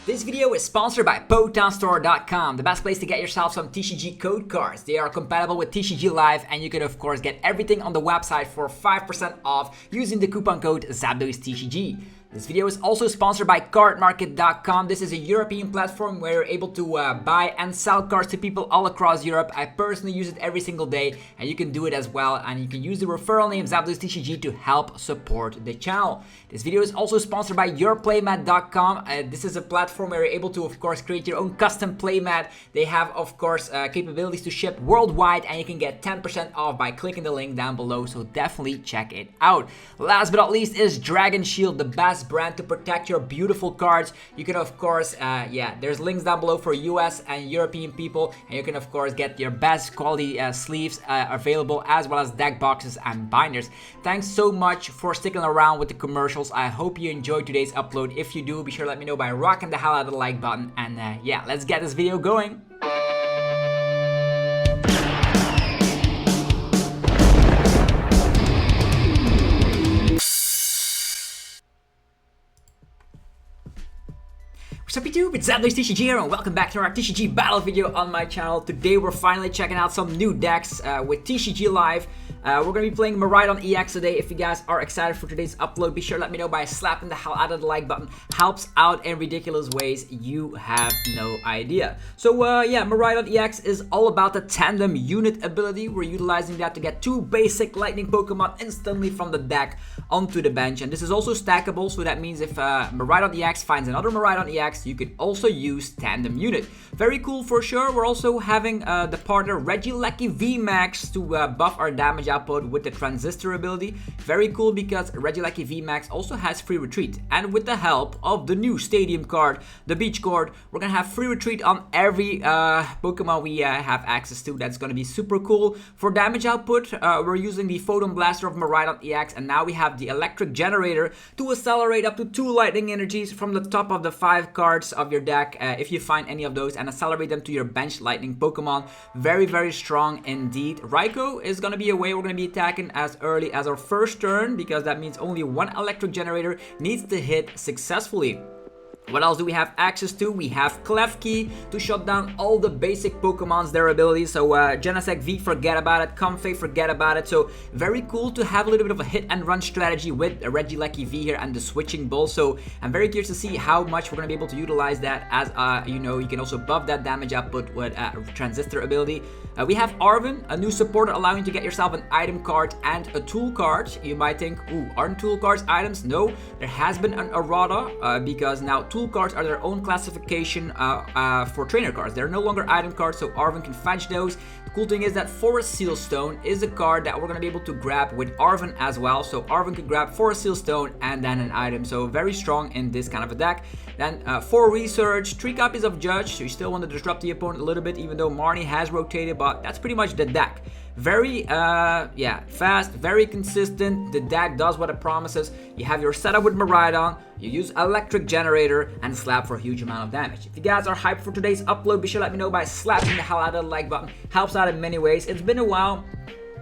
This video is sponsored by PokemonStore.com, the best place to get yourself some TCG code cards. They are compatible with TCG Live, and you can of course get everything on the website for 5% off using the coupon code ZapDoesTCG. This video is also sponsored by Cardmarket.com. This is a European platform where you're able to buy and sell cards to people all across Europe. I personally use it every single day, and you can do it as well. And you can use the referral name ZapDoesTCG to help support the channel. This video is also sponsored by YourPlaymat.com. This is a platform where you're able to, of course, create your own custom playmat. They have, of course, capabilities to ship worldwide, and you can get 10% off by clicking the link down below. So definitely check it out. Last but not least is Dragon Shield, the best brand to protect your beautiful cards. You can of course there's links down below for US and European people, and you can of course get your best quality sleeves available, as well as deck boxes and binders. Thanks so much for sticking around with the commercials. I hope you enjoyed today's upload. If you do, be sure to let me know by rocking the hell out of the like button, and let's get this video going. Sup YouTube, it's ZapDoesTCG here, and welcome back to our TCG battle video on my channel. Today we're finally checking out some new decks with TCG Live. We're going to be playing Miraidon EX today. If you guys are excited for today's upload, be sure to let me know by slapping the hell out of the like button. Helps out in ridiculous ways you have no idea. So Miraidon EX is all about the Tandem Unit ability. We're utilizing that to get 2 basic lightning Pokemon instantly from the deck onto the bench. And this is also stackable, so that means if Miraidon EX finds another Miraidon EX, you can also use Tandem Unit. Very cool for sure. We're also having the partner Regieleki VMAX to buff our damage output with the Transistor ability. Very cool because Regieleki VMAX also has free retreat. And with the help of the new Stadium card, the Beach card, we're gonna have free retreat on every Pokemon we have access to. That's gonna be super cool. For damage output, we're using the Photon Blaster of Miraidon EX, and now we have the Electric Generator to accelerate up to 2 lightning energies from the top of the 5 cards of your deck, if you find any of those, and accelerate them to your bench lightning Pokemon. Very, very strong indeed. Raikou is going to be a way we're going to be attacking as early as our first turn, because that means only 1 Electric Generator needs to hit successfully. What else do we have access to? We have Klefki to shut down all the basic Pokemons, their abilities. So Genesect V, forget about it. Comfey, forget about it. So very cool to have a little bit of a hit and run strategy with Regieleki V here and the Switching Bull. So I'm very curious to see how much we're going to be able to utilize that, as you can also buff that damage output with Transistor ability. We have Arven, a new supporter allowing you to get yourself an item card and a tool card. You might think, ooh, aren't tool cards items? No, there has been an errata because now tool cards are their own classification for trainer cards. They're no longer item cards, so Arven can fetch those. The cool thing is that Forest Seal Stone is a card that we're going to be able to grab with Arven as well. So Arven can grab Forest Seal Stone and then an item. So very strong in this kind of a deck. Then for research, 3 copies of Judge. So you still want to disrupt the opponent a little bit, even though Marnie has rotated, but that's pretty much the deck. Very fast, very consistent. The deck does what it promises. You have your setup with Miraidon, you use Electric Generator, and slap for a huge amount of damage. If you guys are hyped for today's upload, be sure to let me know by slapping the hell out of the like button. Helps out in many ways. It's been a while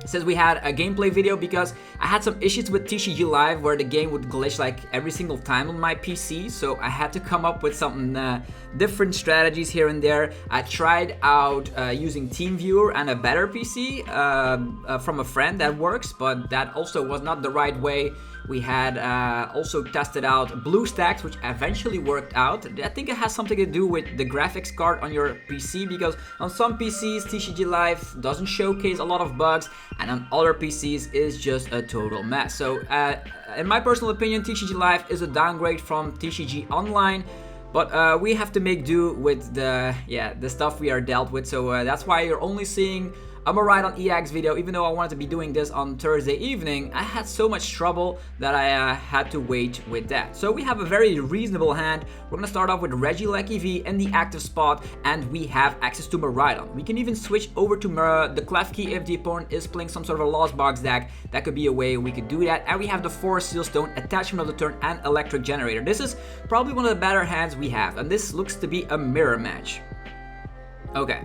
since we had a gameplay video because I had some issues with TCG Live where the game would glitch like every single time on my PC, so I had to come up with some different strategies here and there. I tried out using TeamViewer and a better PC from a friend that works, but that also was not the right way. We had also tested out BlueStacks, which eventually worked out. I think it has something to do with the graphics card on your PC, because on some PCs TCG Live doesn't showcase a lot of bugs, and on other PCs is just a total mess. So in my personal opinion, TCG Live is a downgrade from TCG Online. But we have to make do with the stuff we are dealt with. So that's why you're only seeing a Miraidon EX video. Even though I wanted to be doing this on Thursday evening, I had so much trouble that I had to wait with that. So we have a very reasonable hand. We're gonna start off with Regieleki V in the active spot, and we have access to Miraidon. We can even switch over to the Klefki if the opponent is playing some sort of a Lost Box deck. That could be a way we could do that. And we have the Forest Seal Stone, attachment of the turn, and Electric Generator. This is probably one of the better hands we have, and this looks to be a mirror match. Okay.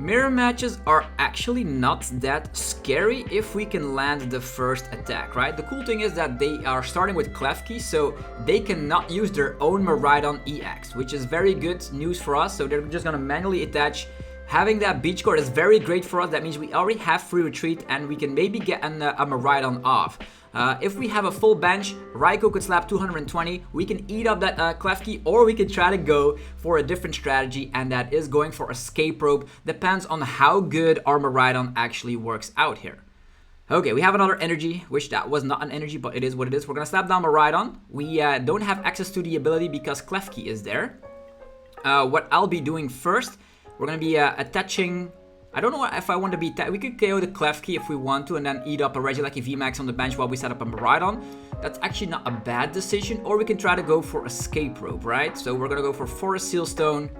Mirror matches are actually not that scary if we can land the first attack, right? The cool thing is that they are starting with Klefki, so they cannot use their own Miraidon EX, which is very good news for us. So they're just gonna manually attach. Having that beach card is very great for us. That means we already have free retreat and we can maybe get a Miraidon off. If we have a full bench, Raikou could slap 220, we can eat up that Klefki, or we could try to go for a different strategy, and that is going for Escape Rope. Depends on how good our Miraidon actually works out here. Okay, we have another energy, which that was not an energy, but it is what it is. We're gonna slap down Miraidon. We don't have access to the ability because Klefki is there. What I'll be doing first, we're gonna be attaching... I don't know if I want to be... We could KO the Klefki if we want to and then eat up a Regieleki VMAX on the bench while we set up a Miraidon. That's actually not a bad decision. Or we can try to go for Escape Rope, right? So we're going to go for Forest Sealstone.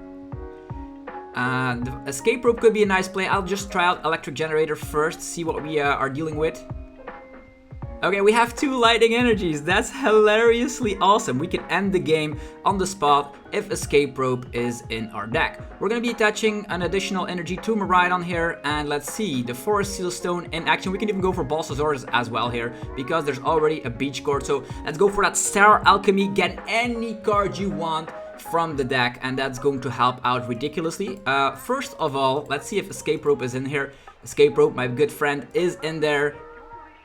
The Escape Rope could be a nice play. I'll just try out Electric Generator first, see what we are dealing with. Okay, we have 2 lightning energies. That's hilariously awesome. We can end the game on the spot if Escape Rope is in our deck. We're going to be attaching an additional energy to Miraidon here. And let's see, the Forest Sealstone in action. We can even go for Balsasaurus as well here because there's already a beach card. So let's go for that Star Alchemy. Get any card you want from the deck, and that's going to help out ridiculously. First of all, let's see if Escape Rope is in here. Escape Rope, my good friend, is in there.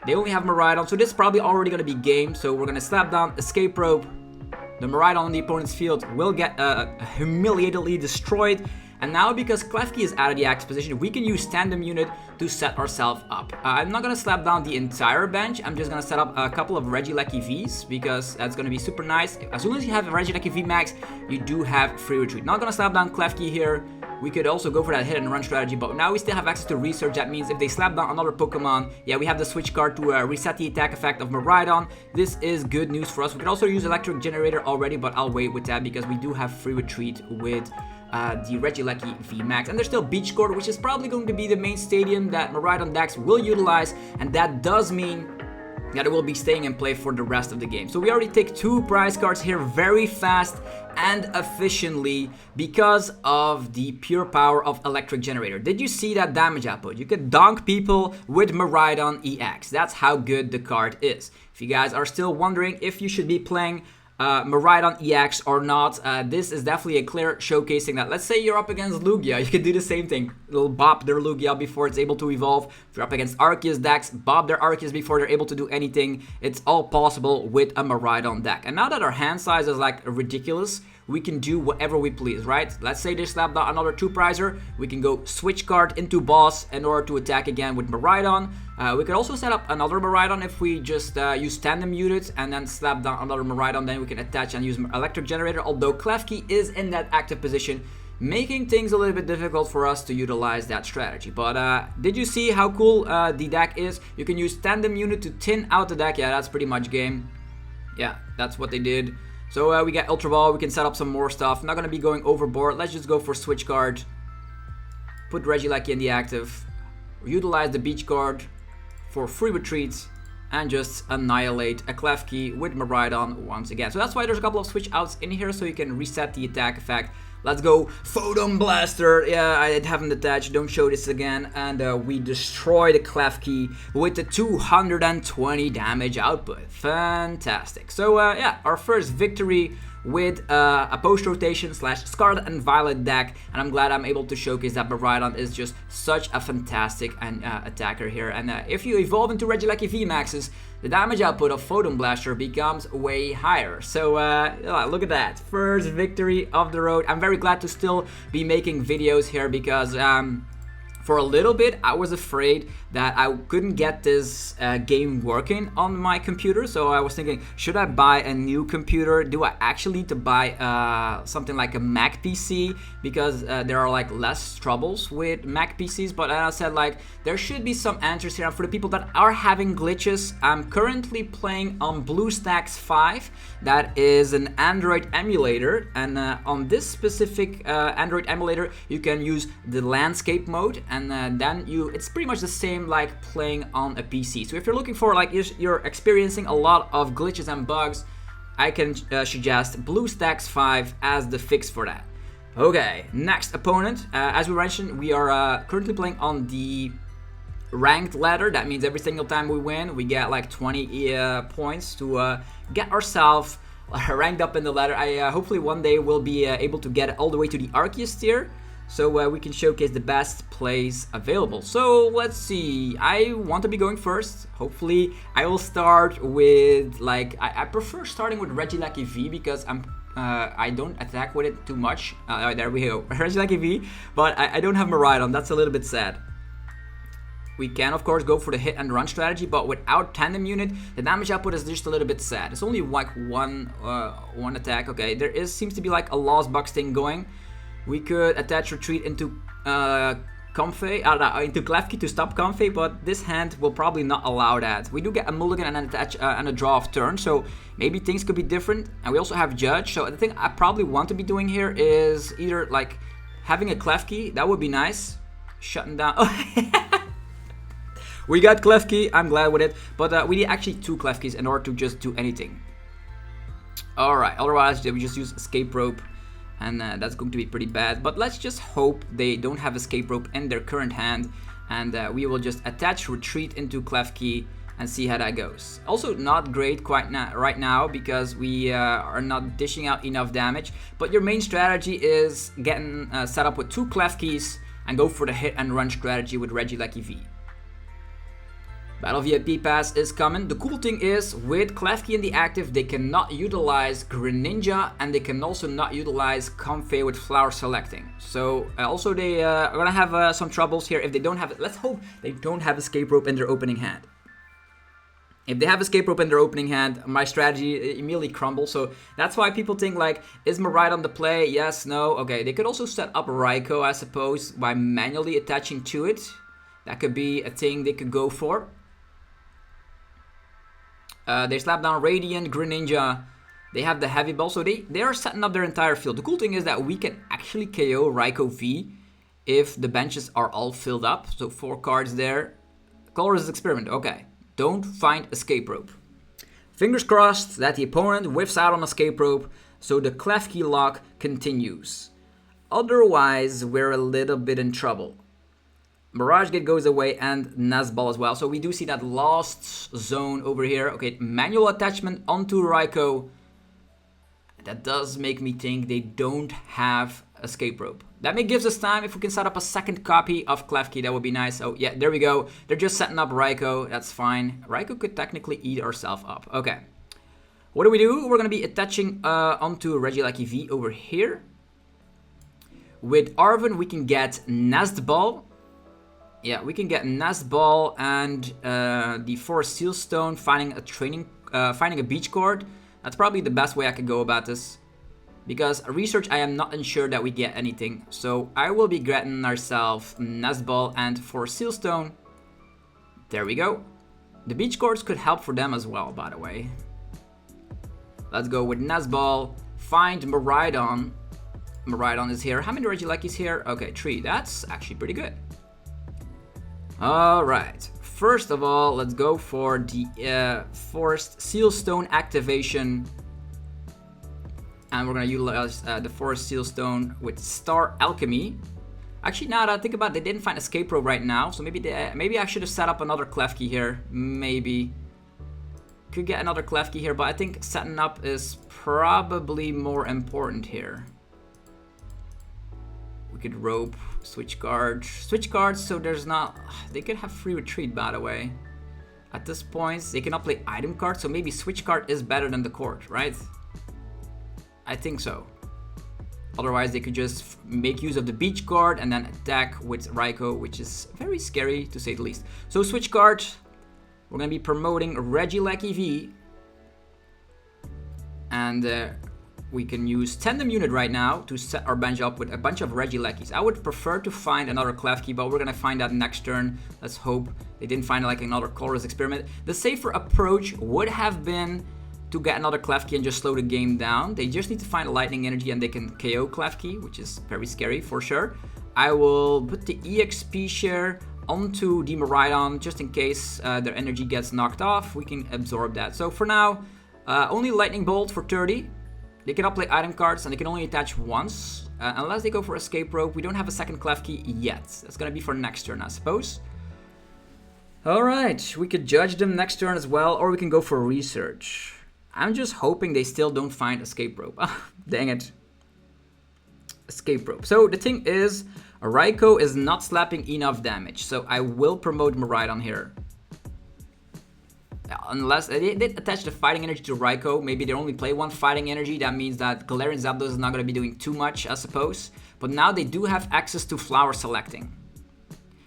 They only have Miraidon, so this is probably already going to be game. So we're going to slap down Escape Rope. The Miraidon on the opponent's field will get humiliatedly destroyed. And now, because Klefki is out of the active position, we can use Tandem Unit to set ourselves up. I'm not going to slap down the entire bench. I'm just going to set up a couple of Regieleki Vs because that's going to be super nice. As soon as you have a Regieleki VMAX, you do have free retreat. Not going to slap down Klefki here. We could also go for that hit and run strategy, but now we still have access to research. That means if they slap down another Pokemon, yeah, we have the switch card to reset the attack effect of Miraidon. This is good news for us. We could also use Electric Generator already, but I'll wait with that because we do have free retreat with the Regieleki VMAX. And there's still Beach Court, which is probably going to be the main stadium that Miraidon decks will utilize, and that does mean that it will be staying in play for the rest of the game. So we already take 2 prize cards here very fast and efficiently because of the pure power of Electric Generator. Did you see that damage output? You could donk people with Miraidon EX. That's how good the card is. If you guys are still wondering if you should be playing Miraidon EX or not, this is definitely a clear showcasing that. Let's say you're up against Lugia, you can do the same thing. It'll bop their Lugia before it's able to evolve. If you're up against Arceus decks, bop their Arceus before they're able to do anything. It's all possible with a Miraidon deck. And now that our hand size is like ridiculous, we can do whatever we please, right? Let's say they slap down another 2-prizer. We can go switch card into boss in order to attack again with Miraidon. We could also set up another Miraidon if we just use Tandem Unit and then slap down another Miraidon. Then we can attach and use Electric Generator, although Klefki is in that active position, making things a little bit difficult for us to utilize that strategy. But did you see how cool the deck is? You can use Tandem Unit to thin out the deck. Yeah, that's pretty much game. Yeah, that's what they did. So we got Ultra Ball, we can set up some more stuff. I'm not going to be going overboard. Let's just go for switch card. Put Regieleki in the active. Utilize the beach card for free retreats. And just annihilate a Klefki with Miraidon once again. So that's why there's a couple of switch outs in here so you can reset the attack effect. Let's go Photon Blaster. Yeah, I haven't attached. Don't show this again. And we destroy the Klefki with the 220 damage output. Fantastic. So yeah, our first victory with a post-rotation / Scarlet and Violet deck, and I'm glad I'm able to showcase that Miraidon is just such a fantastic attacker here. And if you evolve into Regieleki VMAXs, the damage output of Photon Blaster becomes way higher. So look at that, first victory of the road. I'm very glad to still be making videos here because for a little bit, I was afraid that I couldn't get this game working on my computer. So I was thinking, should I buy a new computer? Do I actually need to buy something like a Mac PC? Because there are like less troubles with Mac PCs. But I said like, there should be some answers here. And for the people that are having glitches, I'm currently playing on BlueStacks 5. That is an Android emulator. And on this specific Android emulator, you can use the landscape mode. And then it's pretty much the same like playing on a PC. So if you're looking for like you're experiencing a lot of glitches and bugs, I can suggest BlueStacks 5 as the fix for that. Okay, next opponent. As we mentioned, we are currently playing on the ranked ladder. That means every single time we win, we get like 20 points to get ourselves ranked up in the ladder. I hopefully one day we'll be able to get all the way to the Arceus tier, so we can showcase the best plays available. So let's see. I want to be going first. Hopefully, I will start with like I prefer starting with Regieleki V because I don't attack with it too much. There we go, Regieleki V, but I don't have Miraidon. That's a little bit sad. We can, of course, go for the hit and run strategy, but without Tandem Unit, the damage output is just a little bit sad. It's only like one attack. Okay, there seems to be like a Lost Box thing going. We could attach Retreat into into Klefki to stop Comfey, but this hand will probably not allow that. We do get a mulligan and an attach and a draw of turn, so maybe things could be different. And we also have Judge, so the thing I probably want to be doing here is either like having a Klefki, that would be nice. Shutting down. We got Klefki, I'm glad with it, but we need actually 2 Klefkis in order to just do anything. Alright, otherwise we just use Escape Rope, and that's going to be pretty bad. But let's just hope they don't have Escape Rope in their current hand, and we will just attach Retreat into Klefki and see how that goes. Also not great right now because we are not dishing out enough damage, but your main strategy is getting set up with 2 Klefkis and go for the hit and run strategy with Regieleki V. Battle VIP pass is coming. The cool thing is, with Klefki in the active, they cannot utilize Greninja, and they can also not utilize Comfey with Flower Selecting. So also they are gonna have some troubles here if they don't have it. Let's hope they don't have Escape Rope in their opening hand. If they have Escape Rope in their opening hand, my strategy immediately crumbles. So that's why people think like, is Miraidon the play? Yes, no. Okay, they could also set up Raikou, I suppose, by manually attaching to it. That could be a thing they could go for. They slap down Radiant, Greninja. They have the Heavy Ball, so they are setting up their entire field. The cool thing is that we can actually KO Raikou V if the benches are all filled up. So 4 cards there. Colorless Experiment, okay. Don't find Escape Rope. Fingers crossed that the opponent whiffs out on Escape Rope, so the Klefki lock continues. Otherwise, we're a little bit in trouble. Mirage Gate goes away and Nazball as well. So we do see that lost zone over here. Okay, manual attachment onto Raikou. That does make me think they don't have Escape Rope. That gives us time. If we can set up a second copy of Klefki, that would be nice. Oh yeah, there we go. They're just setting up Raikou. That's fine. Raikou could technically eat ourselves up. Okay. What do? We're going to be attaching onto Regieleki V over here. With Arven, we can get Nestball. Yeah, we can get Nestball and the Forest Seal Stone, finding a Beach Cord. That's probably the best way I could go about this. Because research, I am not sure that we get anything. So I will be getting ourselves Nestball and Forest Seal Stone. There we go. The Beach Cords could help for them as well, by the way. Let's go with Nestball. Find Miraidon. Miraidon is here. How many Regielekis here? Okay, 3. That's actually pretty good. Alright, first of all, let's go for the Forest Seal Stone activation. And we're going to utilize the Forest Seal Stone with Star Alchemy. Actually, now that I think about it, they didn't find Escape Rope right now. So maybe I should have set up another Klefki here. Maybe. Could get another Klefki here, but I think setting up is probably more important here. We could rope, switch cards, so there's not... They could have free retreat, by the way. At this point, they cannot play item cards, so maybe switch card is better than the court, right? I think so. Otherwise, they could just make use of the beach card and then attack with Raikou, which is very scary, to say the least. So switch card, we're going to be promoting Regieleki V. And... we can use Tandem Unit right now to set our bench up with a bunch of Regielekis. I would prefer to find another Klefki, but we're gonna find that next turn. Let's hope they didn't find like another Colorless Experiment. The safer approach would have been to get another Klefki and just slow the game down. They just need to find a Lightning Energy and they can KO Klefki, which is very scary for sure. I will put the EXP share onto the Miraidon just in case their energy gets knocked off. We can absorb that. So for now, only Lightning Bolt for 30. They cannot play item cards, and they can only attach once. Unless they go for Escape Rope. We don't have a second Klefki yet. That's gonna be for next turn, I suppose. Alright, we could judge them next turn as well, or we can go for Research. I'm just hoping they still don't find Escape Rope. Dang it. Escape Rope. So the thing is, Raikou is not slapping enough damage, so I will promote Miraidon here. Unless they did attach the fighting energy to Raikou, maybe they only play one fighting energy. That means that Galarian Zapdos is not going to be doing too much, I suppose. But now they do have access to flower selecting.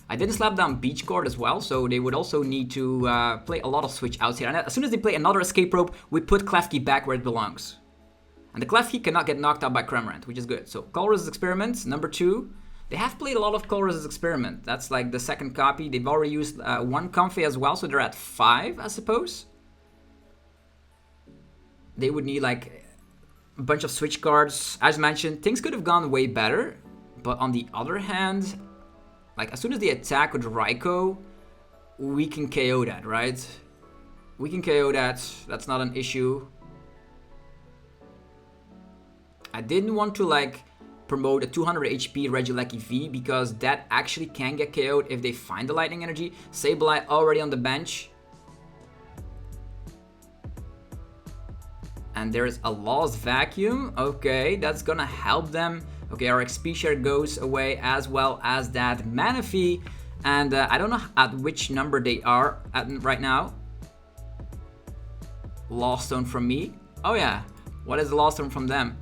I didn't slap down Beach Court as well, so they would also need to play a lot of switch outs here. And as soon as they play another Escape Rope, we put Klefki back where it belongs. And the Klefki cannot get knocked out by Cramorant, which is good. So Colress's Experiment, number 2. They have played a lot of Colress's Experiment. That's like the second copy. They've already used one Comfey as well, so they're at 5, I suppose. They would need like a bunch of switch cards. As mentioned, things could have gone way better. But on the other hand, like as soon as they attack with Raikou, we can KO that, right? We can KO that. That's not an issue. I didn't want to like promote a 200 HP Regieleki V because that actually can get KO'd if they find the lightning energy. Sableye already on the bench. And there is a Lost Vacuum. Okay, that's gonna help them. Okay, our XP share goes away as well as that Manaphy. And I don't know at which number they are at right now. Lost Stone from me. Oh yeah, what is the Lost Stone from them?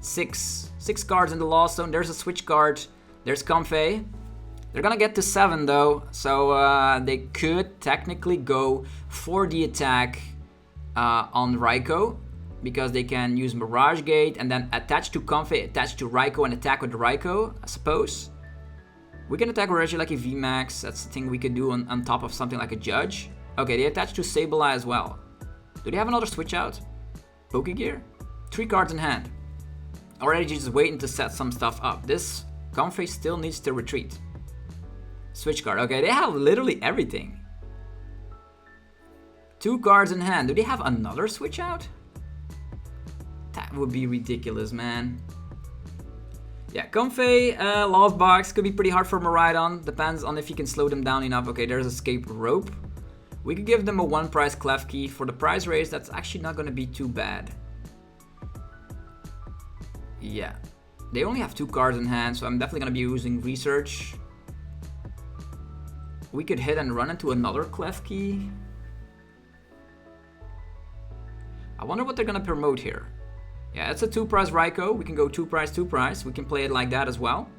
6 cards in the Lost Zone. There's a switch card. There's Comfey. They're gonna get to 7 though, so they could technically go for the attack on Raikou because they can use Mirage Gate and then attach to Comfey, attach to Raikou and attack with Raikou, I suppose. We can attack with Regieleki VMAX. That's the thing we could do on top of something like a Judge. Okay, they attach to Sableye as well. Do they have another switch out? Pokegear? 3 cards in hand. Already just waiting to set some stuff up. This Comfey still needs to retreat. Switch card. Okay, they have literally everything. 2 cards in hand. Do they have another switch out? That would be ridiculous, man. Yeah, Comfey, Lost Box. Could be pretty hard for Miraidon. Depends on if you can slow them down enough. Okay, there's Escape Rope. We could give them a 1-price Klefki. For the price raise, that's actually not going to be too bad. Yeah, they only have 2 cards in hand, so I'm definitely going to be using Research. We could hit and run into another Klefki. I wonder what they're going to promote here. Yeah, it's a 2-price Raikou. We can go 2-price, 2-price. We can play it like that as well.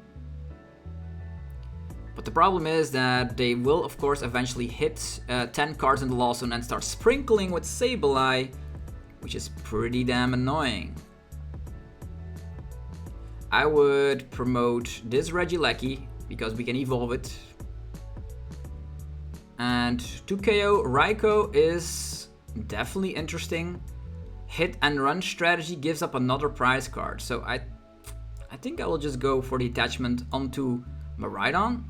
But the problem is that they will, of course, eventually hit 10 cards in the Lost Zone and start sprinkling with Sableye, which is pretty damn annoying. I would promote this Regieleki because we can evolve it. And to KO Raikou is definitely interesting. Hit and run strategy gives up another prize card. So I think I will just go for the attachment onto Miraidon.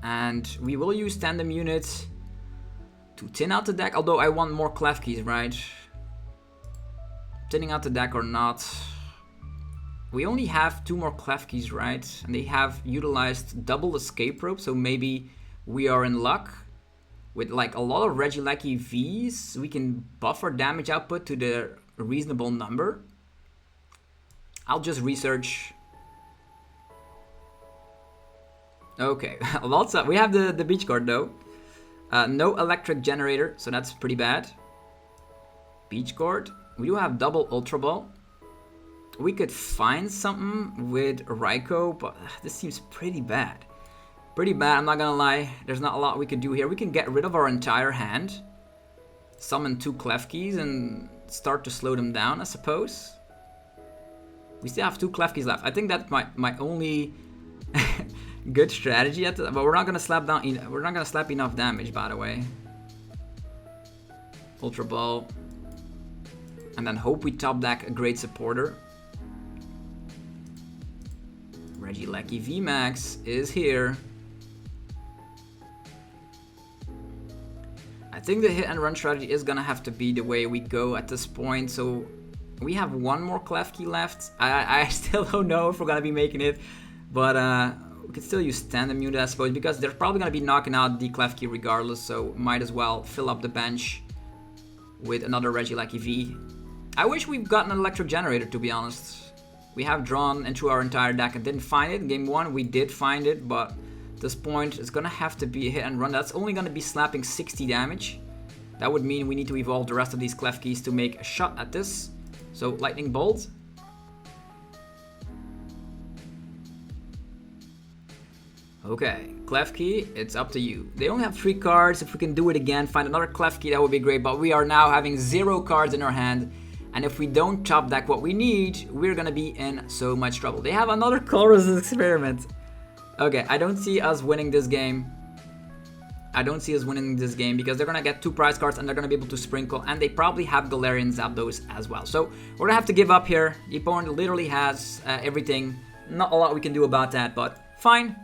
And we will use Tandem Unit to thin out the deck. Although I want more Klefkis, right? Thinning out the deck or not. We only have 2 more Klefkis, right? And they have utilized double Escape Rope, so maybe we are in luck. With like a lot of Regieleki Vs, we can buff our damage output to the reasonable number. I'll just Research. Okay, lots of... We have the Beach card though. No Electric Generator, so that's pretty bad. Beach card. We do have double Ultra Ball. We could find something with Raikou, but this seems pretty bad. Pretty bad, I'm not gonna lie. There's not a lot we could do here. We can get rid of our entire hand. Summon 2 Klefkis and start to slow them down, I suppose. We still have 2 Klefkis left. I think that's my only good strategy at the, but we're not gonna slap down. We're not gonna slap enough damage, by the way. Ultra Ball. And then hope we top deck a great supporter. Regieleki VMAX is here. I think the hit and run strategy is gonna have to be the way we go at this point, so We have one more Klefki left. I still don't know if we're gonna be making it, but we could still use Tandem Unit, I suppose, because they're probably gonna be knocking out the Klefki regardless, so might as well fill up the bench with another Regieleki V. I wish we've gotten an electric generator, to be honest. We have drawn into our entire deck and didn't find it. In game 1 we did find it, but at this point it's gonna have to be a hit and run. That's only gonna be slapping 60 damage. That would mean we need to evolve the rest of these Klefkis to make a shot at this. So Lightning Bolt. Okay, Klefki, it's up to you. They only have 3 cards. If we can do it again, find another Klefki, that would be great. But we are now having 0 cards in our hand. And if we don't top deck what we need, we're gonna be in so much trouble. They have another Chorus Experiment. Okay, I don't see us winning this game. I don't see us winning this game because they're gonna get 2 prize cards and they're gonna be able to sprinkle, and they probably have Galarian Zapdos as well. So we're gonna have to give up here. The opponent literally has everything. Not a lot we can do about that, but fine.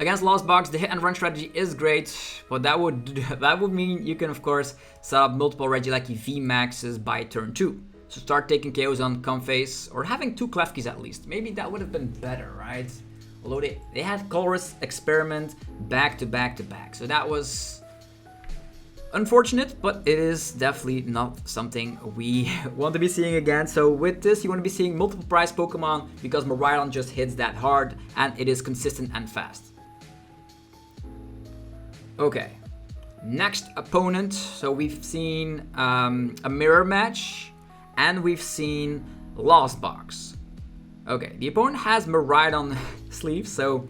Against Lost Box, the hit and run strategy is great, but that would mean you can of course set up multiple Regieleki VMAXs by turn 2. So start taking KOs on Comphase, or having 2 Klefkis at least. Maybe that would have been better, right? Although they had Chorus Experiment back to back to back. So that was unfortunate, but it is definitely not something we want to be seeing again. So with this, you want to be seeing multiple prize Pokemon because Miraidon just hits that hard and it is consistent and fast. Okay, next opponent. So we've seen a mirror match and we've seen Lost Box. Okay, the opponent has Miraidon sleeves, so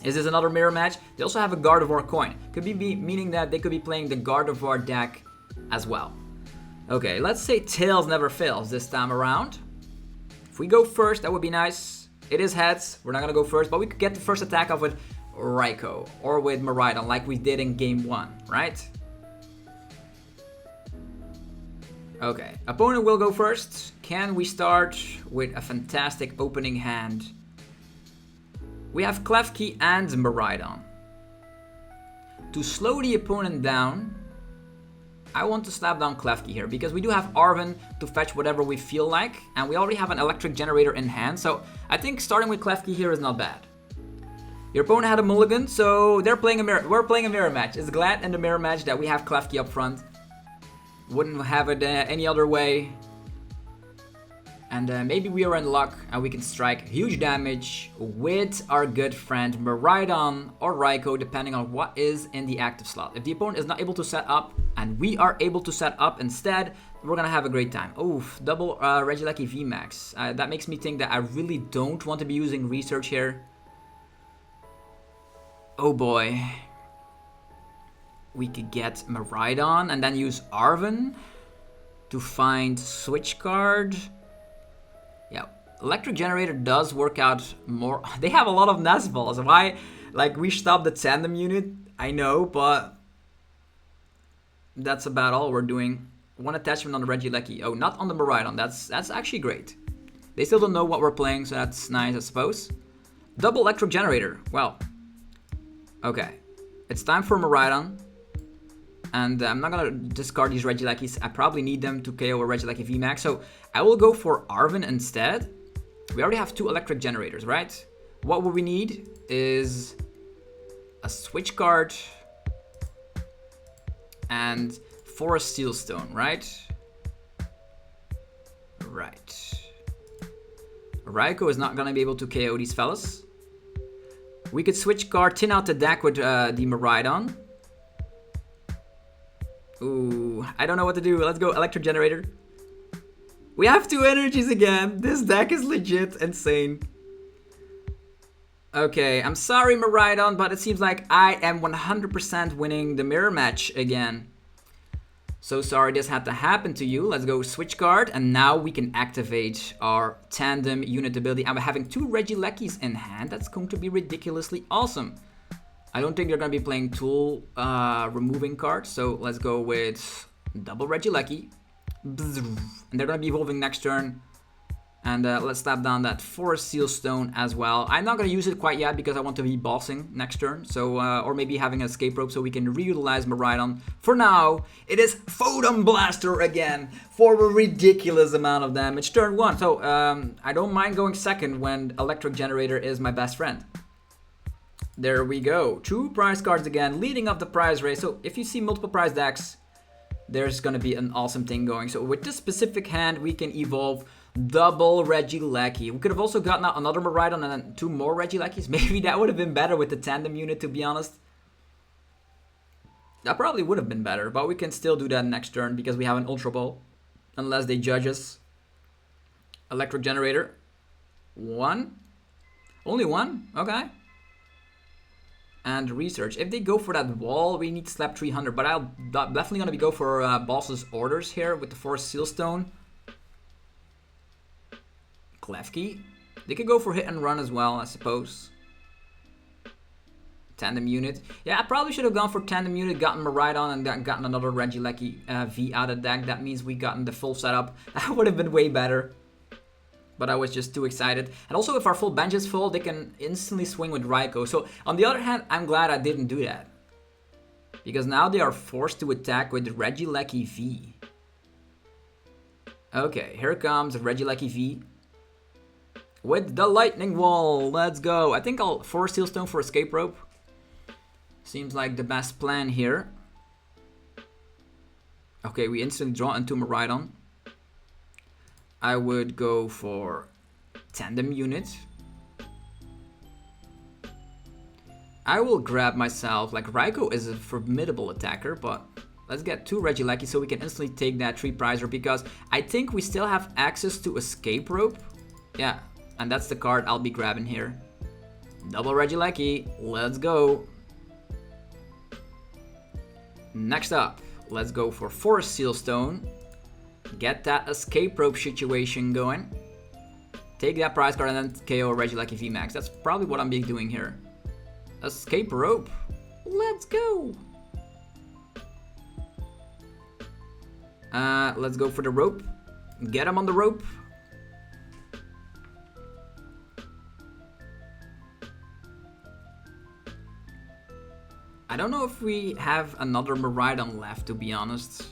is this another mirror match? They also have a Gardevoir coin. Could be meaning that they could be playing the Gardevoir deck as well. Okay, let's say Tails never fails this time around. If we go first, that would be nice. It is heads, we're not gonna go first, but we could get the first attack off with Raikou or with Miraidon like we did in game 1, right? Okay, opponent will go first. Can we start with a fantastic opening hand? We have Klefki and Miraidon. To slow the opponent down, I want to slap down Klefki here because we do have Arven to fetch whatever we feel like, and we already have an electric generator in hand, so I think starting with Klefki here is not bad. Your opponent had a mulligan, so we're playing a mirror match. It's glad in the mirror match that we have Klefki up front. Wouldn't have it any other way. And maybe we are in luck and we can strike huge damage with our good friend Miraidon or Raikou, depending on what is in the active slot. If the opponent is not able to set up and we are able to set up instead, we're gonna have a great time. Oof, double Regieleki VMAX. That makes me think that I really don't want to be using research here. Oh boy. We could get Miraidon and then use Arven to find switch card. Yeah, electric generator does work out more. They have a lot of Nestballs. Why? Like, we stopped the Tandem Unit, I know, but that's about all we're doing. One attachment on the Regieleki. Oh, not on the Miraidon. That's actually great. They still don't know what we're playing, so that's nice, I suppose. Double electric generator. Well, okay. It's time for Miraidon. And I'm not gonna discard these Regielekis. I probably need them to KO a Regieleki VMAX. So I will go for Arven instead. We already have 2 electric generators, right? What we need is a switch card and Forest Steelstone, right? Right. Raikou is not gonna be able to KO these fellas. We could switch card, tin out the deck with the Miraidon. Ooh, I don't know what to do. Let's go electric generator. We have 2 energies again. This deck is legit insane. Okay, I'm sorry Miraidon, but it seems like I am 100% winning the mirror match again. So sorry this had to happen to you. Let's go switch card, and now we can activate our Tandem Unit ability. I'm having 2 Regielekis in hand. That's going to be ridiculously awesome. I don't think they're going to be playing tool removing cards, so let's go with double Regieleki. And they're going to be evolving next turn. And let's slap down that Forest Seal Stone as well. I'm not going to use it quite yet because I want to be bossing next turn. So, or maybe having an Escape Rope so we can reutilize Miraidon. For now, it is Photon Blaster again for a ridiculous amount of damage. Turn 1. So, I don't mind going second when Electric Generator is my best friend. There we go. 2 prize cards again, leading up the prize race. So, if you see multiple prize decks, there's going to be an awesome thing going. So, with this specific hand, we can evolve double Regieleki. We could have also gotten out another Miraidon and then 2 more Regielekis. Maybe that would have been better with the Tandem Unit, to be honest. That probably would have been better, but we can still do that next turn because we have an Ultra Ball. Unless they judge us. Electric Generator. 1. Only 1? Okay. And Research. If they go for that wall, we need to slap 300. But I'll definitely going to go for Boss's Orders here with the Forest Seal Stone. Klefki. They could go for Hit and Run as well, I suppose. Tandem Unit. Yeah, I probably should have gone for Tandem Unit, gotten Miraidon, and then gotten another Regieleki V out of deck. That means we gotten the full setup. That would have been way better. But I was just too excited. And also, if our full bench is full, they can instantly swing with Raikou. So, on the other hand, I'm glad I didn't do that. Because now they are forced to attack with Regieleki V. Okay, here comes Regieleki V. With the Lightning Wall, let's go. I think I'll Forest Seal Stone for Escape Rope. Seems like the best plan here. Okay, we instantly draw into Miraidon. I would go for Tandem Unit. I will grab myself, like Raikou is a formidable attacker, but let's get 2 Regieleki so we can instantly take that 3 prizer because I think we still have access to Escape Rope. Yeah. And that's the card I'll be grabbing here. Double Regieleki. Let's go. Next up, let's go for Forest Seal Stone. Get that Escape Rope situation going. Take that prize card and then KO Regieleki VMAX. That's probably what I'm doing here. Escape Rope. Let's go. Let's go for the rope. Get him on the rope. I don't know if we have another Miraidon left, to be honest.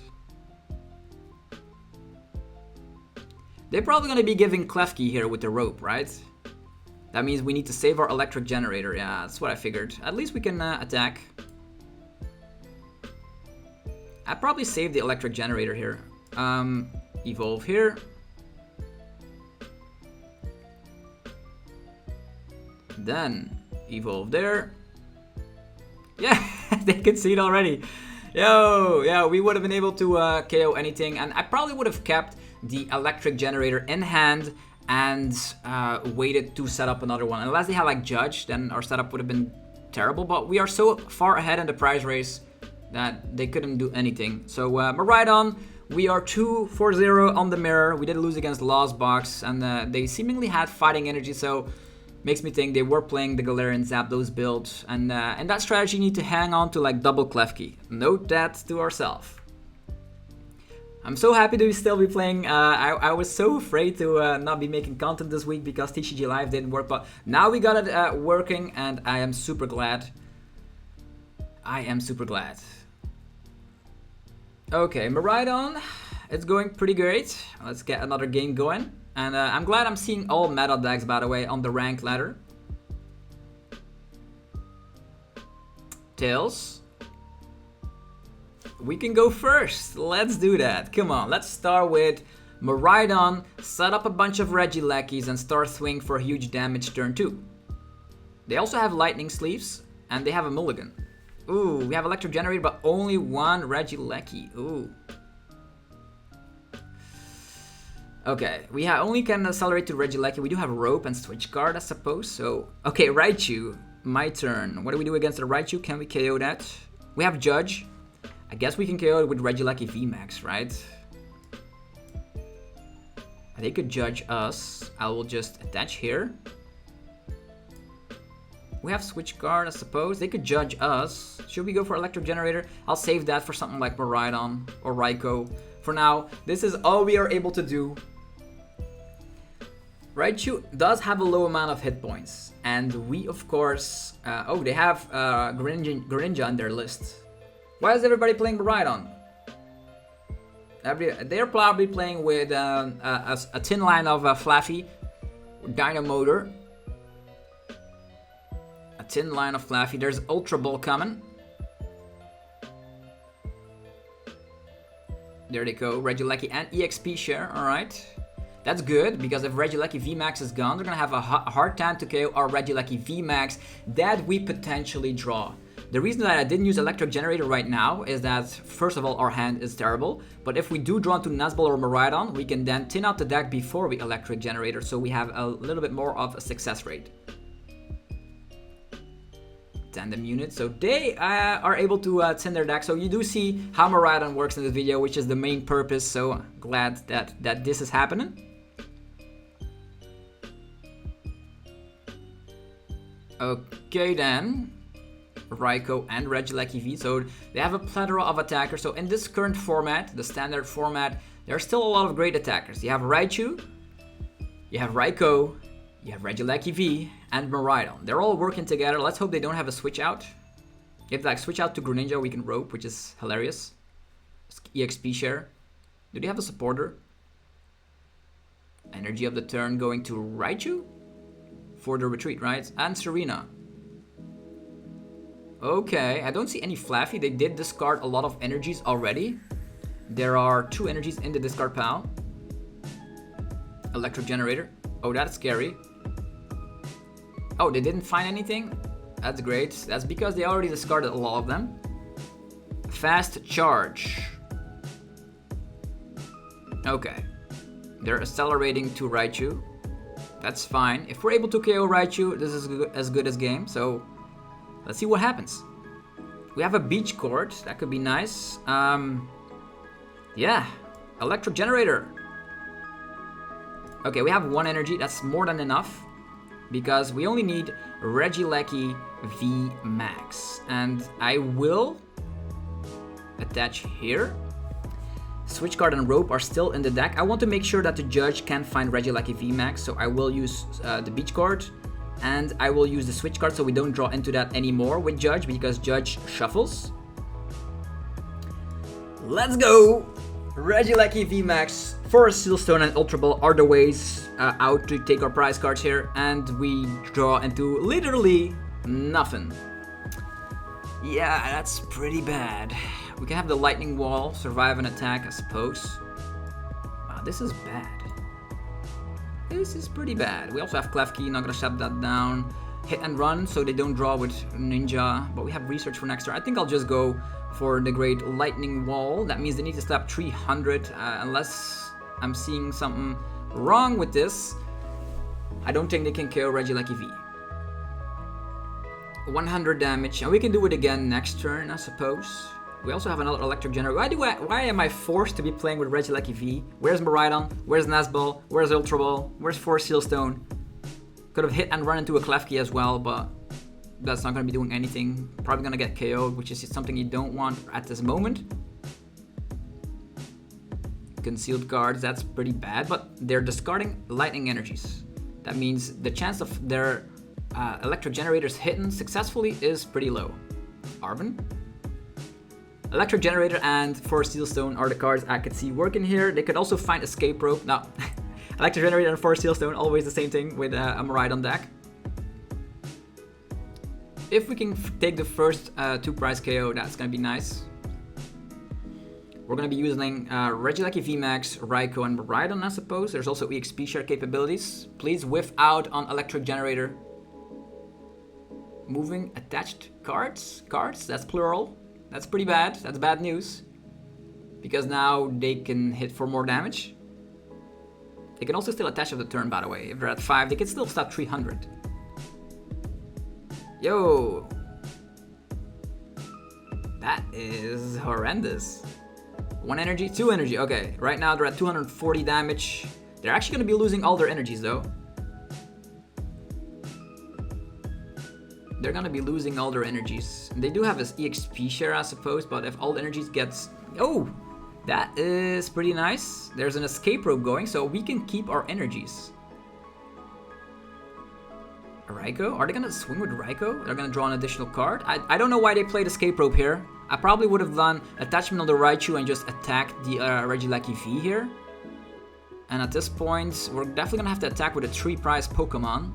They're probably going to be giving Klefki here with the rope, right? That means we need to save our Electric Generator. Yeah, that's what I figured. At least we can attack. I'd probably save the Electric Generator here. Evolve here. Then evolve there. Yeah, they can see it already. Yo, yeah, we would have been able to KO anything. And I probably would have kept the Electric Generator in hand and waited to set up another one. Unless they had like Judge, then our setup would have been terrible. But we are so far ahead in the prize race that they couldn't do anything. So Miraidon, we are 2-4-0 on the mirror. We did lose against Lost Box, and they seemingly had fighting energy, so makes me think they were playing the Galarian Zapdos build. And that strategy, you need to hang on to like double Klefki. Note that to ourselves. I'm so happy to still be playing. I was so afraid to not be making content this week because TCG Live didn't work, but now we got it working, and I am super glad. I am super glad. Okay, Miraidon, it's going pretty great. Let's get another game going. And I'm glad I'm seeing all meta decks, by the way, on the rank ladder. Tails. We can go first. Let's do that. Come on, let's start with Miraidon, set up a bunch of Regielekis, and start swinging for huge damage turn 2. They also have Lightning Sleeves, and they have a Mulligan. Ooh, we have Electric Generator, but only 1 Regieleki. Ooh. Okay, we only can accelerate to Regieleki. We do have Rope and Switch Guard, I suppose. So, okay, Raichu, my turn. What do we do against the Raichu? Can we KO that? We have Judge. I guess we can KO it with Regieleki VMAX, right? They could judge us. I will just attach here. We have Switch Guard, I suppose. They could judge us. Should we go for Electric Generator? I'll save that for something like Miraidon or Raikou. For now, this is all we are able to do. Raichu does have a low amount of hit points, and we of course... oh, they have Greninja on their list. Why is everybody playing Miraidon? They're probably playing with a tin line of Flaffy, Dino Motor. A tin line of Flaffy. There's Ultra Ball coming. There they go, Regieleki and EXP share, alright. That's good, because if Regieleki VMAX is gone, they're gonna have a hard time to KO our Regieleki VMAX that we potentially draw. The reason that I didn't use Electric Generator right now is that, first of all, our hand is terrible, but if we do draw into Nuzball or Miraidon, we can then tin out the deck before we Electric Generator, so we have a little bit more of a success rate. Tandem Unit, so they are able to tin their deck, so you do see how Miraidon works in this video, which is the main purpose, so glad that this is happening. Okay then, Raikou and Regieleki V, so they have a plethora of attackers, so in this current format, the standard format, there are still a lot of great attackers. You have Raichu, you have Raikou, you have Regieleki V, and Miraidon. They're all working together. Let's hope they don't have a switch out. If they switch out to Greninja, we can rope, which is hilarious. EXP share. Do they have a supporter? Energy of the turn going to Raichu? For the retreat, right? And Serena. Okay, I don't see any Flaffy. They did discard a lot of energies already. There are 2 energies in the discard pile. Electric Generator. Oh, that's scary. Oh, they didn't find anything? That's great. That's because they already discarded a lot of them. Fast Charge. Okay. They're accelerating to Raichu. That's fine. If we're able to KO Raichu, this is as good as game. So, let's see what happens. We have a Beach Court. That could be nice. Yeah. Electric Generator. Okay, we have 1 energy. That's more than enough. Because we only need Regieleki VMAX. And I will attach here. Switch card and rope are still in the deck. I want to make sure that the judge can find Regieleki VMAX, so I will use the beach card. And I will use the switch card so we don't draw into that anymore with judge, because judge shuffles. Let's go! Regieleki VMAX, Forest Seal Stone and Ultra Ball are the ways out to take our prize cards here, and we draw into literally nothing. Yeah, that's pretty bad. We can have the Lightning Wall, survive an attack, I suppose. Wow, this is bad. This is pretty bad. We also have Klefki, not gonna shut that down. Hit and run, so they don't draw with Ninja, but we have research for next turn. I think I'll just go for the great Lightning Wall. That means they need to stop 300, unless I'm seeing something wrong with this. I don't think they can KO Regieleki V. 100 damage, and we can do it again next turn, I suppose. We also have another Electric Generator. Why am I forced to be playing with Regieleki V? Where's Miraidon? Where's Nuzball? Where's Ultra Ball? Where's Forest Seal Stone? Could have hit and run into a Klefki as well, but that's not going to be doing anything. Probably going to get KO'd, which is something you don't want at this moment. Concealed cards, that's pretty bad, but they're discarding lightning energies. That means the chance of their Electric Generators hitting successfully is pretty low. Arben? Electric Generator and Forest Seal Stone are the cards I could see working here. They could also find Escape Rope. No, Electric Generator and Forest Seal Stone, always the same thing with a Miraidon deck. If we can take the first 2 prize KO, that's gonna be nice. We're gonna be using Regieleki VMAX, Raikou, and Miraidon, I suppose. There's also EXP share capabilities. Please whiff out on Electric Generator. Moving attached cards. That's plural. That's pretty bad. That's bad news. Because now they can hit for more damage. They can also still attach at the turn, by the way. If they're at 5, they can still stop 300. Yo! That is horrendous. 1 energy, 2 energy. Okay, right now they're at 240 damage. They're actually going to be losing all their energies, though. They're gonna be losing all their energies. They do have this EXP share, I suppose, but if all the energies gets... Oh! That is pretty nice. There's an escape rope going, so we can keep our energies. Raikou? Are they gonna swing with Raikou? They're gonna draw an additional card? I don't know why they played Escape Rope here. I probably would have done attachment on the Raichu and just attacked the Regieleki V here. And at this point, we're definitely gonna have to attack with a 3-prize Pokémon.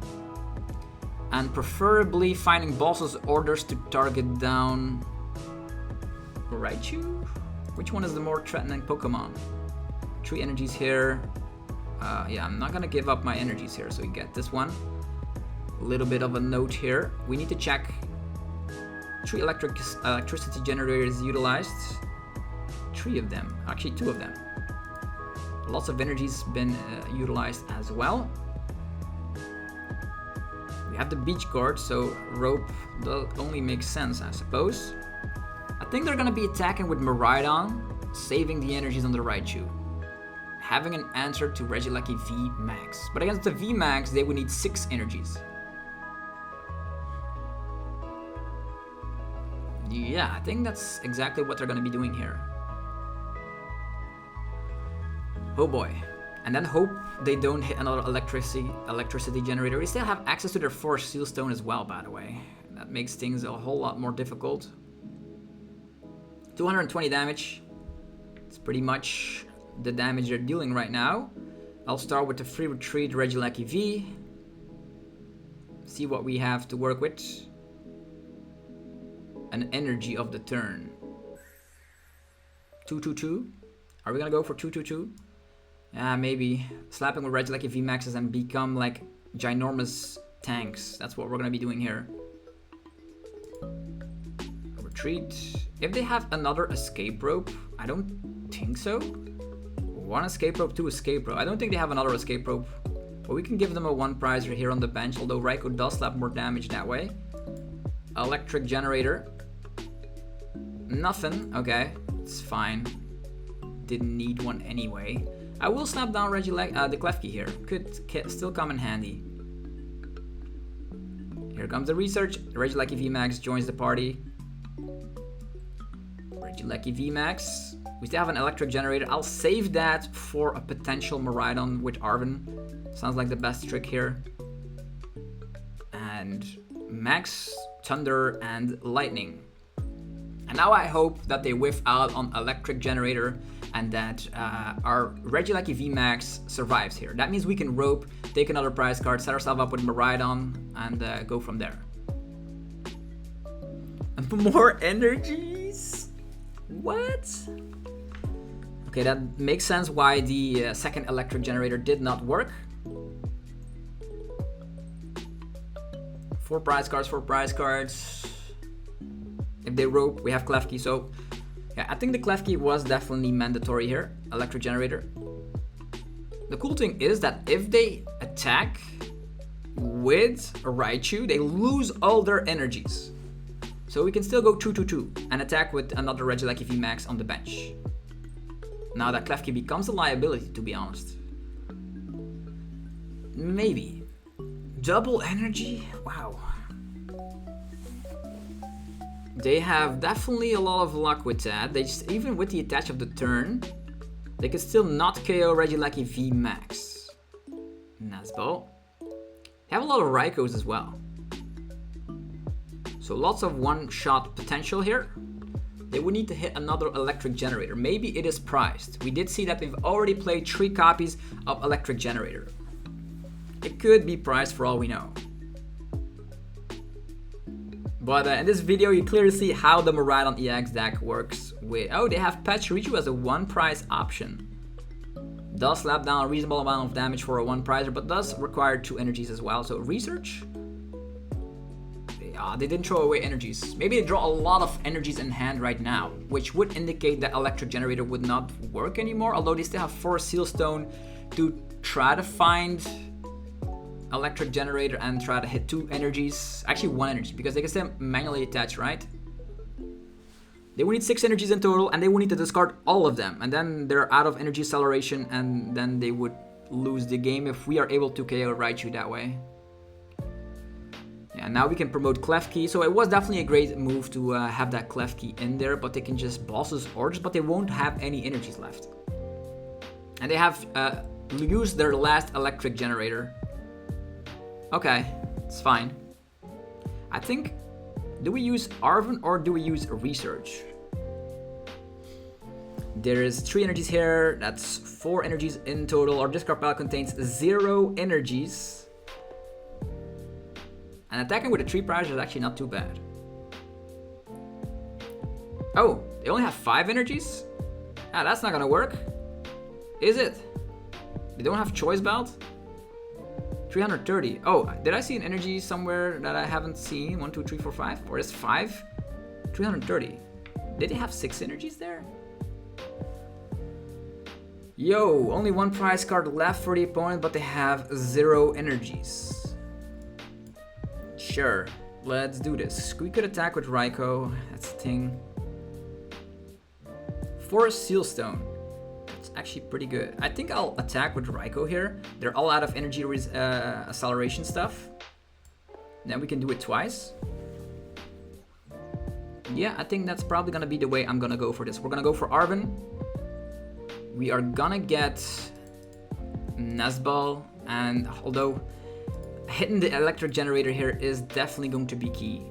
And preferably finding Boss's orders to target down Raichu? Which one is the more threatening Pokemon? 3 energies here. Yeah, I'm not gonna give up my energies here, so we get this one. A little bit of a note here. We need to check 3 electricity generators utilized. 3 of them, actually 2 of them. Lots of energies been utilized as well. We have the beach guard, so rope does only makes sense, I suppose. I think they're gonna be attacking with Miraidon, saving the energies on the Raichu. Having an answer to Regieleki VMAX. But against the VMAX, they would need 6 energies. Yeah, I think that's exactly what they're gonna be doing here. Oh boy. And then hope they don't hit another electricity generator. We still have access to their Force Seal Stone as well, by the way. That makes things a whole lot more difficult. 220 damage. It's pretty much the damage they're dealing right now. I'll start with the free retreat Regieleki V. See what we have to work with. An energy of the turn. 2/2/2. Are we gonna go for 2/2/2? Yeah, maybe. Slapping with Regieleki VMAXs and become like ginormous tanks. That's what we're gonna be doing here. Retreat. If they have another escape rope, I don't think so. 1 escape rope, 2 escape rope. I don't think they have another escape rope. But we can give them a 1-prizer here on the bench, although Raikou does slap more damage that way. Electric generator. Nothing. Okay, it's fine. Didn't need one anyway. I will snap down the Klefki here. Could still come in handy. Here comes the research. Regieleki VMAX joins the party. Regieleki VMAX. We still have an electric generator. I'll save that for a potential Miraidon with Arven. Sounds like the best trick here. And Max, Thunder, and Lightning. And now I hope that they whiff out on electric generator and that our Regieleki VMAX survives here. That means we can rope, take another prize card, set ourselves up with Miraidon, and go from there. And more energies? What? Okay, that makes sense why the second electric generator did not work. 4 prize cards, 4 prize cards. If they rope, we have Klefki, so yeah, I think the Klefki was definitely mandatory here. Electric generator. The cool thing is that if they attack with a Raichu, they lose all their energies. So we can still go 2/2/2 and attack with another Regieleki VMAX on the bench. Now that Klefki becomes a liability, to be honest. Maybe. Double energy? Wow. They have definitely a lot of luck with that. They just, even with the attach of the turn, they can still not KO Regieleki VMAX. Nazball. They have a lot of Raikous as well. So lots of one-shot potential here. They would need to hit another electric generator. Maybe it is priced. We did see that they've already played 3 copies of electric generator. It could be priced for all we know. But in this video, you clearly see how the Miraidon EX deck works with... Oh, they have Pachirisu as a 1-prize option. Does slap down a reasonable amount of damage for a 1-prizer, but does require 2 energies as well. So research? They didn't throw away energies. Maybe they draw a lot of energies in hand right now, which would indicate that electric generator would not work anymore, although they still have 4 Seal Stone to try to find electric generator and try to hit 2 energies. Actually 1 energy, because they can still manually attach, right? They will need 6 energies in total, and they will need to discard all of them, and then they're out of energy acceleration, and then they would lose the game if we are able to KO Raichu that way. Yeah, now we can promote Klefki, so it was definitely a great move to have that Klefki in there, but they can just Boss's orders, but they won't have any energies left. And they have used their last electric generator. Okay, It's fine. I think, do we use Arven or do we use Research? There is 3 energies here, that's 4 energies in total. Our discard pile contains 0 energies. And attacking with a 3 prize is actually not too bad. Oh, they only have 5 energies? Ah, that's not gonna work. Is it? They don't have choice belt? 330. Oh, did I see an energy somewhere that I haven't seen? 1, 2, 3, 4, 5? Or is 5? 330. Did they have 6 energies there? Yo, only 1 prize card left for the opponent, but they have 0 energies. Sure, let's do this. We could attack with Raikou. That's the thing. Forest Sealstone. It's actually pretty good. I think I'll attack with Raikou here. They're all out of energy acceleration stuff. Then we can do it twice. Yeah, I think that's probably gonna be the way I'm gonna go for this. We're gonna go for Arven. We are gonna get Nazball, and although hitting the electric generator here is definitely going to be key.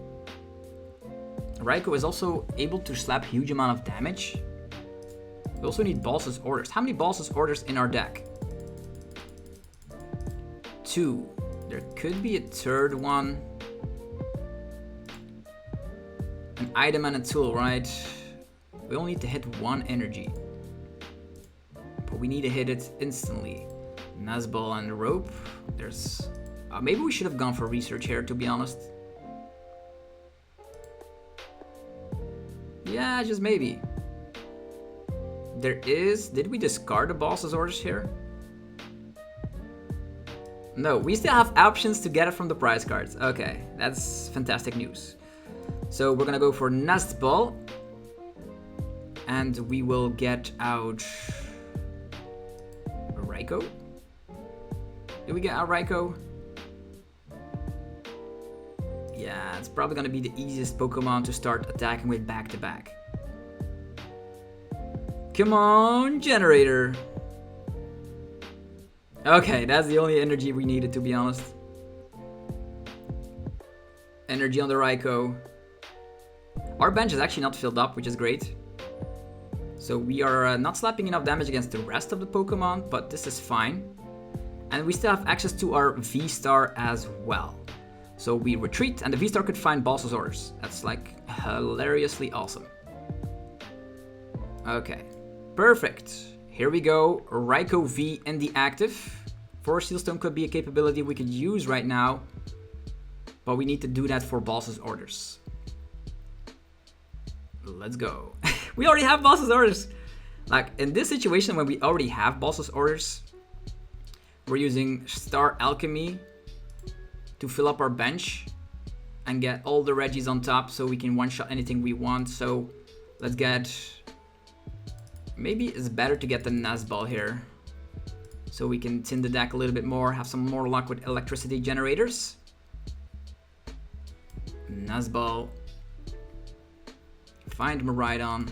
Raikou is also able to slap huge amount of damage. We also need Boss's Orders. How many Boss's Orders in our deck? 2. There could be a third one. An item and a tool, right? We only need to hit 1 energy. But we need to hit it instantly. Nazball and Rope. There's... maybe we should have gone for Research here, to be honest. Yeah, just maybe. There is... Did we discard the Boss's Orders here? No, we still have options to get it from the prize cards. Okay, that's fantastic news. So we're gonna go for Nazball. And we will get out... a Raikou? Did we get out Raikou? Yeah, it's probably gonna be the easiest Pokemon to start attacking with back-to-back. Come on, Generator! Okay, that's the only energy we needed, to be honest. Energy on the Raikou. Our bench is actually not filled up, which is great. So we are not slapping enough damage against the rest of the Pokemon, but this is fine. And we still have access to our V-Star as well. So we retreat, and the V-Star could find Boss's Orders. That's like hilariously awesome. Okay, perfect. Here we go, Raikou V in the active. Forest Sealstone could be a capability we could use right now, but we need to do that for Boss's Orders. Let's go. We already have Boss's Orders. Like, in this situation, when we already have Boss's Orders, we're using Star Alchemy to fill up our bench and get all the Regis on top so we can one-shot anything we want. So let's get... Maybe it's better to get the Nazball here so we can tin the deck a little bit more, have some more luck with electricity generators. Nazball. Find Miraidon.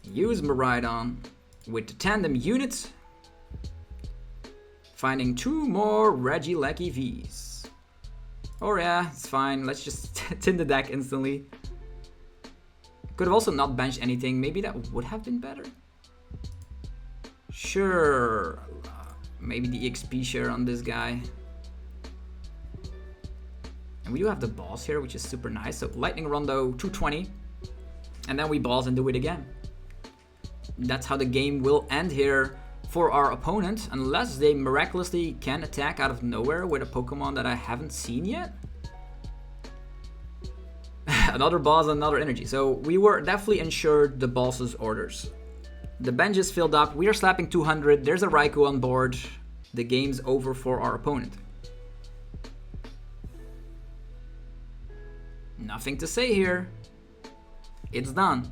Use Miraidon with the Tandem Unit. Finding 2 more Regieleki Vs. Oh yeah, it's fine. Let's just tin the deck instantly. Could have also not benched anything. Maybe that would have been better. Sure. Maybe the EXP share on this guy. And we do have the balls here, which is super nice. So Lightning Rondo 220. And then we balls and do it again. That's how the game will end here for our opponent, unless they miraculously can attack out of nowhere with a Pokemon that I haven't seen yet. Another boss, another energy. So we were definitely ensured the boss's orders. The bench is filled up. We are slapping 200. There's a Raikou on board. The game's over for our opponent. Nothing to say here. It's done.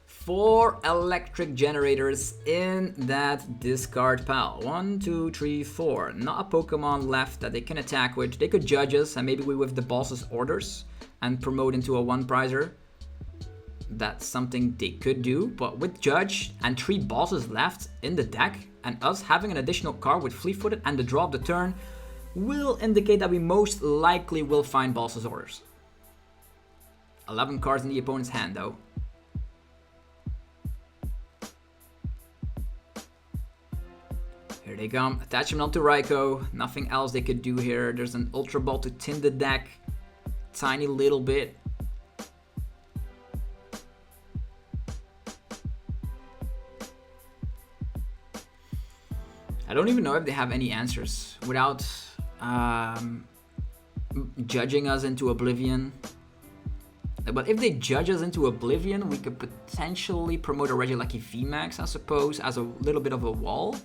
4 electric generators in that discard pile. 1, 2, 3, 4. Not a Pokemon left that they can attack with. They could judge us and maybe we with the boss's orders and promote into a 1-prizer. that's something they could do, but with Judge and 3 bosses left in the deck, and us having an additional card with Fleet-Footed and the draw of the turn, will indicate that we most likely will find Boss's Orders. 11 cards in the opponent's hand though. Here they come. Attachment onto Raikou. Nothing else they could do here. There's an Ultra Ball to tint the deck. Tiny little bit. I don't even know if they have any answers without judging us into oblivion. But if they judge us into oblivion, we could potentially promote a Regieleki VMAX, I suppose, as a little bit of a wall.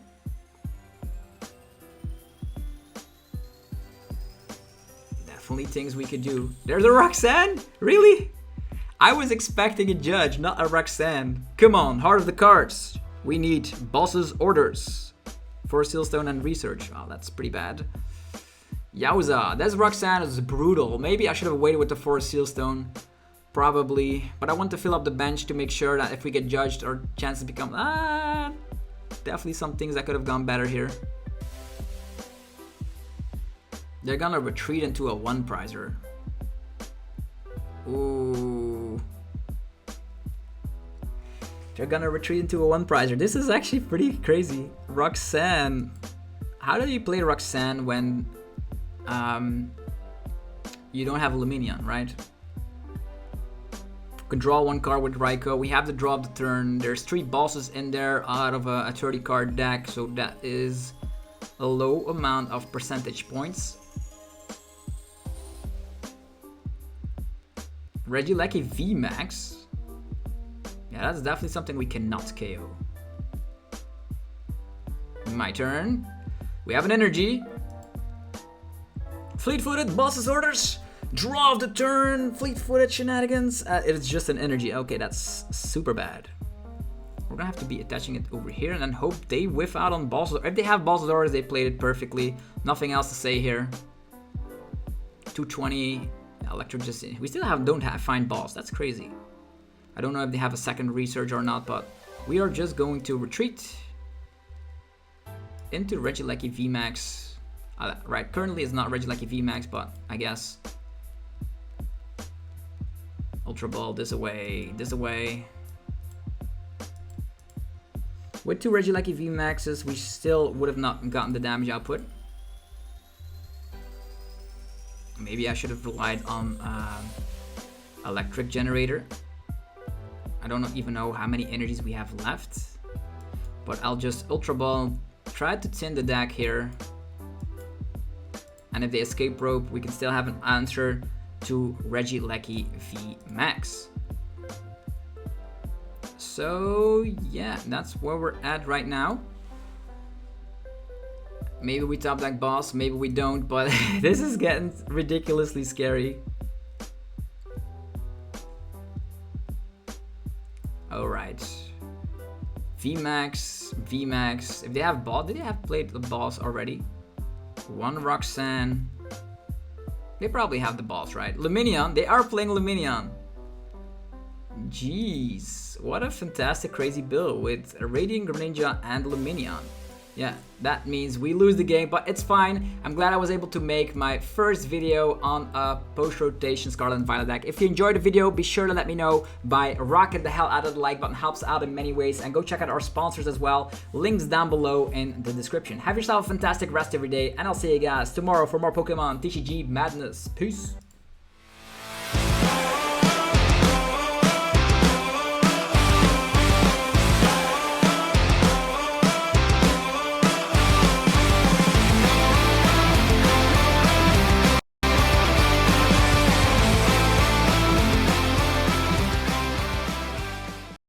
Definitely things we could do. There's a Roxanne? Really? I was expecting a Judge, not a Roxanne. Come on, Heart of the Cards. We need Boss's Orders. For Sealstone and Research. Oh, that's pretty bad. Yowza, this Roxanne is brutal. Maybe I should have waited with the Forest Sealstone. Probably. But I want to fill up the bench to make sure that if we get judged, our chances become... definitely some things that could have gone better here. They're gonna retreat into a 1-prizer. Ooh. They're gonna retreat into a 1-prizer. This is actually pretty crazy. Roxanne. How do you play Roxanne when you don't have Luminion, right? We can draw 1 card with Raikou. We have the draw of the turn. There's 3 bosses in there out of a 30 card deck, so that is a low amount of percentage points. Regieleki VMAX. Yeah, that's definitely something we cannot KO. My turn. We have an energy. Fleet-Footed, Boss's Orders. Draw of the turn. Fleet-Footed shenanigans. It's just an energy. Okay, that's super bad. We're gonna have to be attaching it over here and then hope they whiff out on Boss's. If they have Boss's Orders, they played it perfectly. Nothing else to say here. 220. Electro just. We still don't have find boss. That's crazy. I don't know if they have a second research or not, but we are just going to retreat into Regieleki VMAX. Right, currently it's not Regieleki VMAX, but I guess Ultra Ball this away, this away. With 2 Regieleki VMAXs, we still would have not gotten the damage output. Maybe I should have relied on Electric Generator. I don't even know how many energies we have left, but I'll just Ultra Ball, try to tint the deck here. And if they Escape Rope, we can still have an answer to Regieleki VMAX. So yeah, that's where we're at right now. Maybe we top deck boss, maybe we don't, but this is getting ridiculously scary. Alright. VMAX, VMAX. If they have boss, did they have played the boss already? 1 Roxanne. They probably have the boss, right? Luminion, they are playing Luminion. Jeez, what a fantastic crazy build with Radiant Greninja and Luminion. Yeah, that means we lose the game, but it's fine. I'm glad I was able to make my first video on a post-rotation Scarlet and Violet deck. If you enjoyed the video, be sure to let me know by rocking the hell out of the like button. Helps out in many ways. And go check out our sponsors as well. Links down below in the description. Have yourself a fantastic rest of your day, and I'll see you guys tomorrow for more Pokemon TCG madness. Peace.